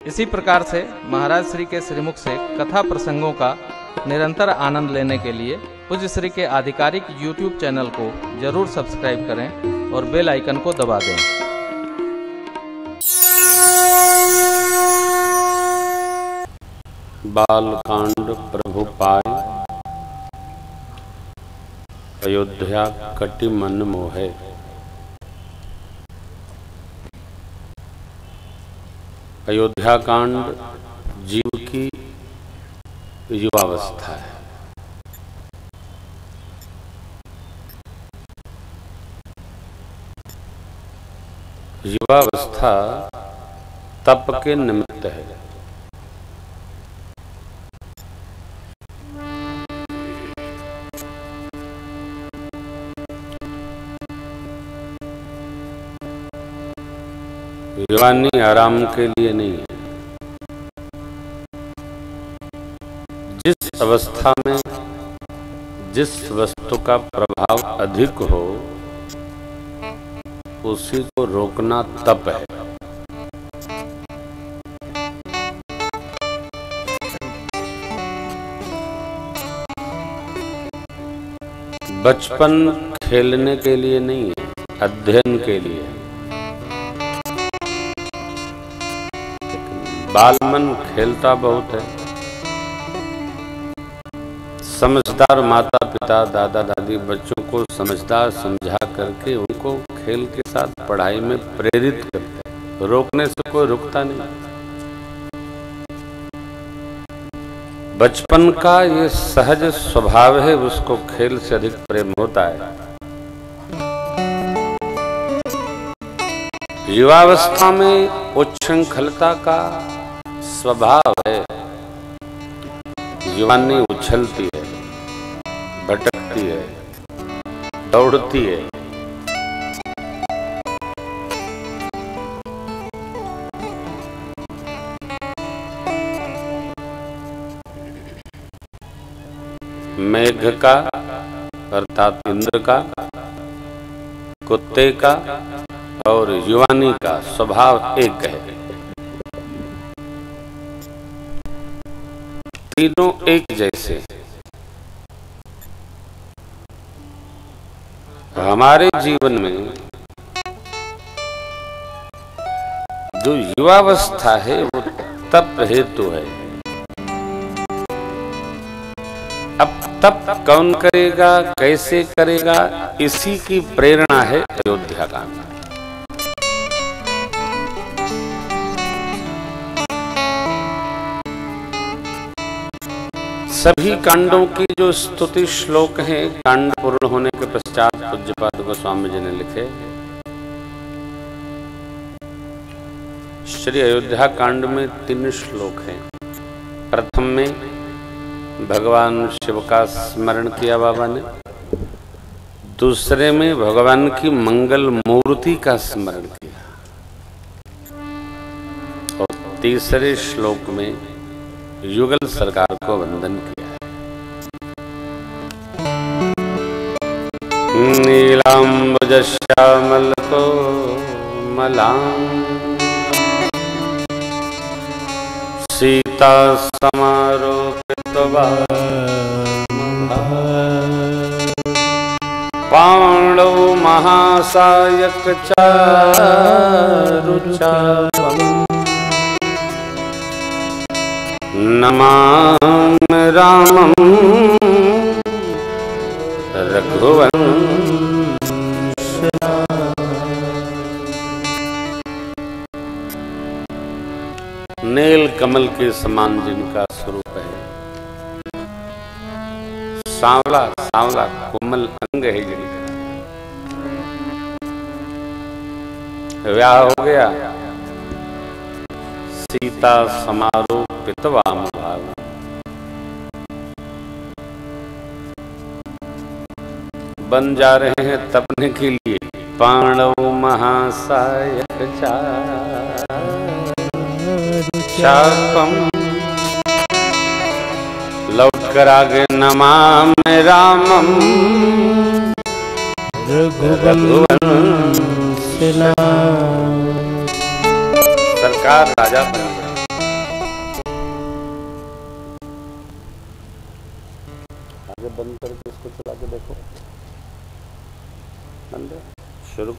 इसी प्रकार से महाराज श्री के श्रीमुख से कथा प्रसंगों का निरंतर आनंद लेने के लिए पूज्य श्री के आधिकारिक YouTube चैनल को जरूर सब्सक्राइब करें और बेल आइकन को दबा दें। बालकांड प्रभु पाए, अयोध्या कटि मन मोहे। अयोध्या कांड जीव की युवावस्था है। युवावस्था तप के निमित्त है। युवानी आराम के लिए नहीं है। जिस अवस्था में जिस वस्तु का प्रभाव अधिक हो उसी को रोकना तप है। बचपन खेलने के लिए नहीं है, अध्ययन के लिए है। बाल मन खेलता बहुत है। समझदार माता पिता दादा दादी बच्चों को समझदार समझा करके उनको खेल के साथ पढ़ाई में प्रेरित करते हैं। रोकने से कोई रुकता नहीं। बचपन का ये सहज स्वभाव है, उसको खेल से अधिक प्रेम होता है। युवावस्था में उच्छृंखलता का स्वभाव है। युवानी उछलती है, भटकती है, दौड़ती है। मेघ का अर्थात इंद्र का, कुत्ते का और युवानी का स्वभाव एक है। तीनों एक जैसे। हमारे जीवन में जो युवावस्था है वो तप हेतु है। अब तप कौन करेगा, कैसे करेगा, इसी की प्रेरणा है अयोध्या कांड। सभी कांडों की जो स्तुति श्लोक हैं, कांड पूर्ण होने के पश्चात पूज्यपाद गोस्वामी जी ने लिखे। श्री अयोध्या कांड में 3 श्लोक हैं। प्रथम में भगवान शिव का स्मरण किया बाबा ने, दूसरे में भगवान की मंगल मूर्ति का स्मरण किया और तीसरे श्लोक में युगल सरकार को वंदन किया। नीलांबुज श्यामल को मलांग, सीता समारोपित पांडव महासायक चारुचापम् नमामि रामं रघुवंशनाथम्। नील कमल के समान जिनका स्वरूप है, सांवला सांवला कोमल अंग है जिनका। ब्याह हो गया, सीता समारोपित वामभाग, बन जा रहे हैं तपने के लिए। पांडव महासायक चारुचापम्, लौट कर आगे नमामि रामं रघुवंशनाथम्। सरकार राजा बन गया। बंद करके इसको चला के देखो। बंद शुरू।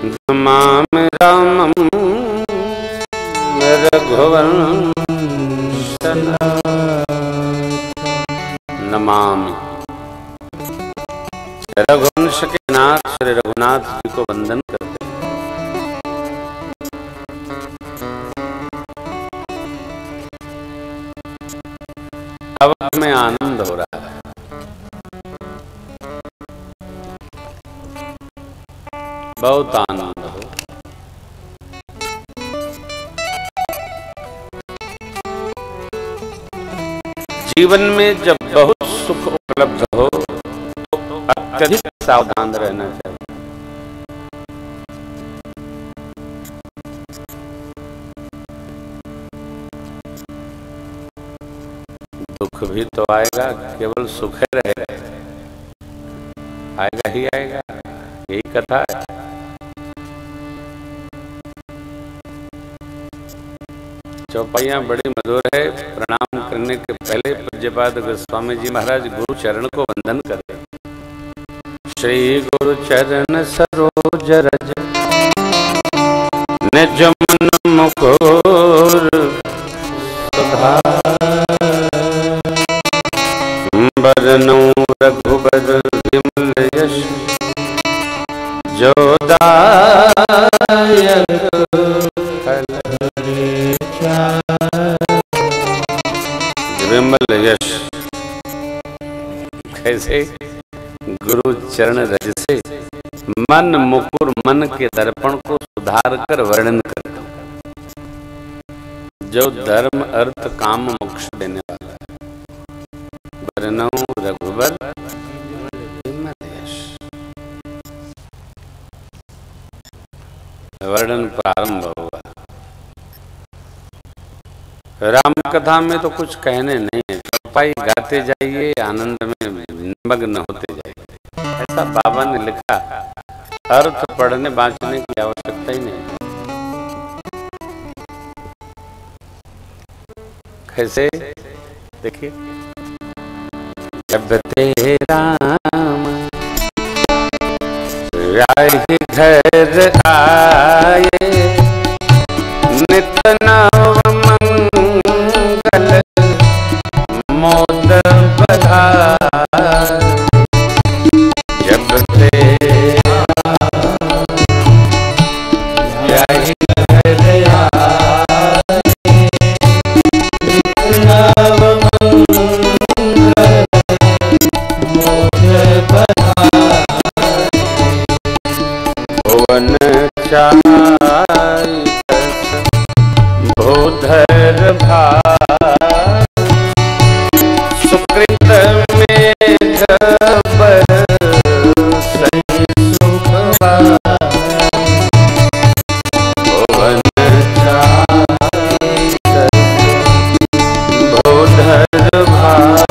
नमामि रामं रघुवंशं नमामि। रघुवंश के नाथ श्री रघुनाथ जी को वंदन करते हैं। अब हमें आनंद हो रहा है। बहुत आनंद हो। जीवन में जब बहुत सुख उपलब्ध हो तो अत्यधिक सावधान रहना चाहिए। दुख भी तो आएगा, केवल सुख रहेगा, आएगा ही आएगा, यही कथा है। चौपाइयाँ बड़ी मधुर है। प्रणाम करने के पहले पूज्यपाद गोस्वामी जी महाराज गुरु चरण को वंदन करते हैं। श्री गुरु चरण सरोज रज निज मन मुकुर बरनौ रघुबर विमल यश जो दायक विमल यश। कैसे गुरु चरण रज से मन मुकुर मन के दर्पण को सुधार कर वर्णन करता हूं, जो धर्म अर्थ काम मोक्ष देने वाला है। बरनौ रघुबर विमल यश। वर्णन प्रारंभ हुआ। राम कथा में तो कुछ कहने नहीं है, चौपाई गाते जाइए, आनंद में निमग्न होते जाइए, ऐसा बाबा ने लिखा। अर्थ पढ़ने बांचने की आवश्यकता ही नहीं। कैसे देखिए। जब तेरा राही घर आए नित नव मंगल मोद बधार। जब तेरा राही घर आए नित नव भूधर भार सुकृत में सही सुखवा। भुवन भूधर भार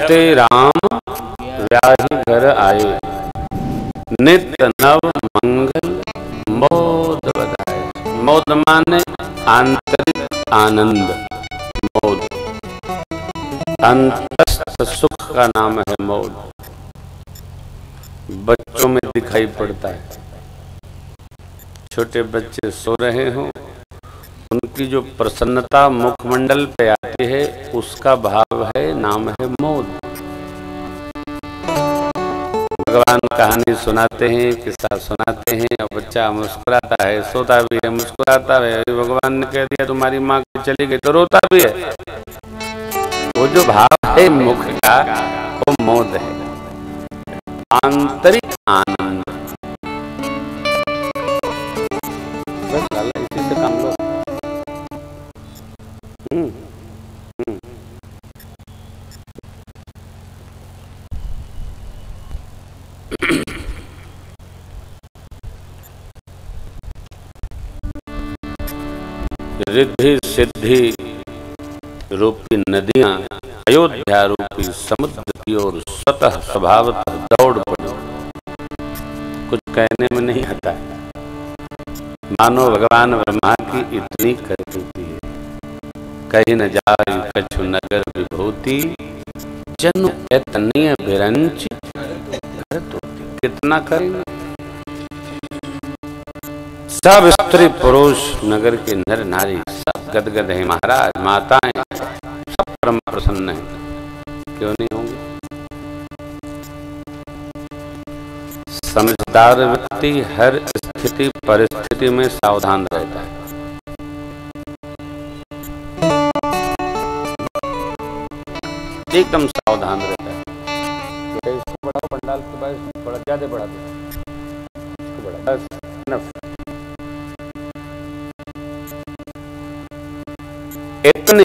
ते राम व्याहि घर आए, नित्य नव मंगल मोद बधाए। मोद माने आंतरिक आनंद, मोद अंतस्थ सुख का नाम है मोद। बच्चों में दिखाई पड़ता है, छोटे बच्चे सो रहे हों, उनकी जो प्रसन्नता मुखमंडल पे आती है उसका भाव है, नाम है मोद। भगवान कहानी सुनाते हैं, किस्सा सुनाते हैं और बच्चा मुस्कुराता है, सोता भी है, मुस्कुराता है। भगवान ने कह दिया तुम्हारी माँ चली गई तो रोता भी है। वो जो भाव है मुख का वो मोद है, आंतरिक आनंद। बस लाला इसी से काम लो। रिद्धि सिद्धि रूपी नदियां अयोध्या रूपी समुद्र की ओर स्वतः स्वभावतः दौड़ पड़ी। कुछ कहने में नहीं आता है, मानो भगवान ब्रह्मा की इतनी कृपा है। कहीं न जाय कछु नगर विभूति, जनु एतनीय बिरंच। कितना करेंगे, सब स्त्री पुरुष नगर के नर नारी सब गदगद हैं। महाराज माताएं सब परम प्रसन्न हैं, क्यों नहीं होंगे। समझदार व्यक्ति हर स्थिति परिस्थिति में सावधान रहता है। एकदम सावधान रहता है। इसको बढ़ाओ, पंडाल के बाद बड़ा ज्यादा बढ़ा दो, बस इनफ। इतने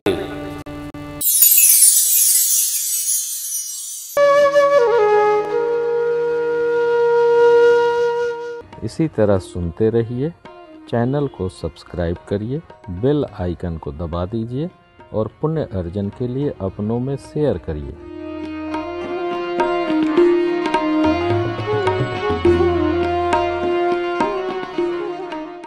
इसी तरह सुनते रहिए, चैनल को सब्सक्राइब करिए, बेल आइकन को दबा दीजिए और पुण्य अर्जन के लिए अपनों में शेयर करिए।